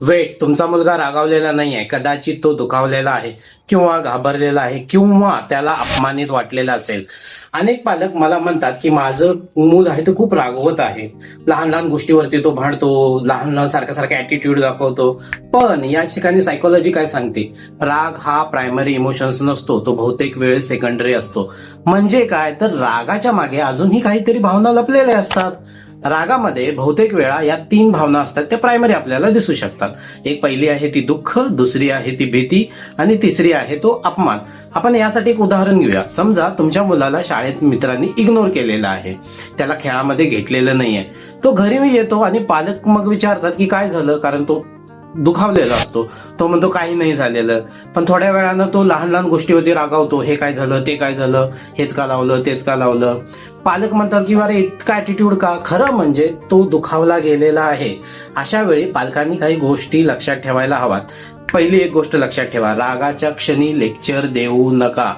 Weight, तुमचा मुलगा रागावलेला नाही आहे, कदाचित तो दुखावलेला आहे किंवा घाबरलेला आहे किंवा त्याला अपमानित वाटलेला असेल. अनेक पालक मला म्हणतात की माझं मूल आहे ते खूप रागवत आहे, लहान लहान गोष्टीवरती तो भांडतो, लहान लहान सारखा सारखा ऍटिट्यूड दाखवतो. पण या ठिकाणी सायकोलॉजी काय सांगते, राग हा प्रायमरी इमोशन्स नसतो, तो बहुतेक वेळेस सेकंडरी असतो. म्हणजे काय तर रागाच्या मागे अजूनही काहीतरी भावना लपलेल्या असतात. रागामध्ये बहुतेक वेळा या 3 भावना असतात, त्या प्रायमरी आपल्याला दिसू शकतात. एक पहिली आहे ती दुःख, दुसरी आहे ती भीती आणि तिसरी आहे तो अपमान. आपण यासाठी एक उदाहरण घेऊया. समजा तुमच्या मुलाला शाळेत मित्रांनी इग्नोर केलेलं आहे, त्याला खेळामध्ये घेतलेलं नाहीये. तो घरी येतो आणि पालक मग विचारतात की काय झालं, कारण तो दुखावलेला असतो. तो म्हणतो काही नाही झालेलं. पण थोड्या वेळानं तो लहान लहान गोष्टीवरती रागावतो, हे काय झालं, ते काय झालं, हेच का लावलं, तेच का लावलं. पालक म्हणतात की अरे इतका ॲटिट्यूड का. खरं म्हणजे तो दुखावला गेलेला आहे. अशा वेळी पालकांनी काही गोष्टी लक्षात ठेवायला हवात. पहिली एक गोष्ट लक्षात ठेवा, रागाच्या क्षणी लेक्चर देऊ नका.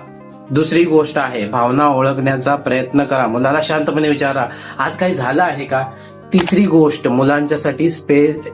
दुसरी गोष्ट आहे, भावना ओळखण्याचा प्रयत्न करा. मुलाला शांतपणे विचारा, आज काही झालं आहे का. तिसरी गोष्ट, मुलांच्यासाठी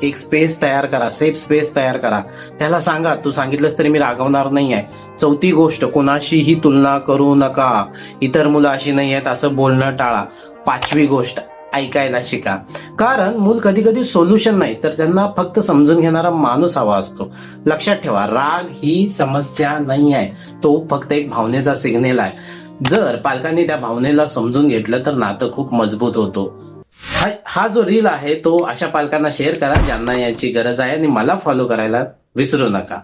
एक स्पेस तयार करा, सेफ स्पेस तयार करा. त्याला सांगा तू सांगितलंस तरी मी रागवणार नाही आहे. चौथी गोष्ट, कोणाशीही तुलना करू नका. इतर मुलं अशी नाही आहेत असं बोलणं टाळा. पाचवी गोष्ट, ऐकायला शिका. कारण मूल कधी कधी सोल्युशन नाही तर त्यांना फक्त समजून घेणारा माणूस हवा असतो. लक्षात ठेवा, राग ही समस्या नाही आहे, तो फक्त एक भावनेचा सिग्नल आहे. जर पालकांनी त्या भावनेला समजून घेतलं तर नातं खूप मजबूत होतो. हा जो रील आहे तो अशा पालकांना शेअर करा ज्यांना याची गरज आहे, आणि मला फॉलो करायला विसरू नका.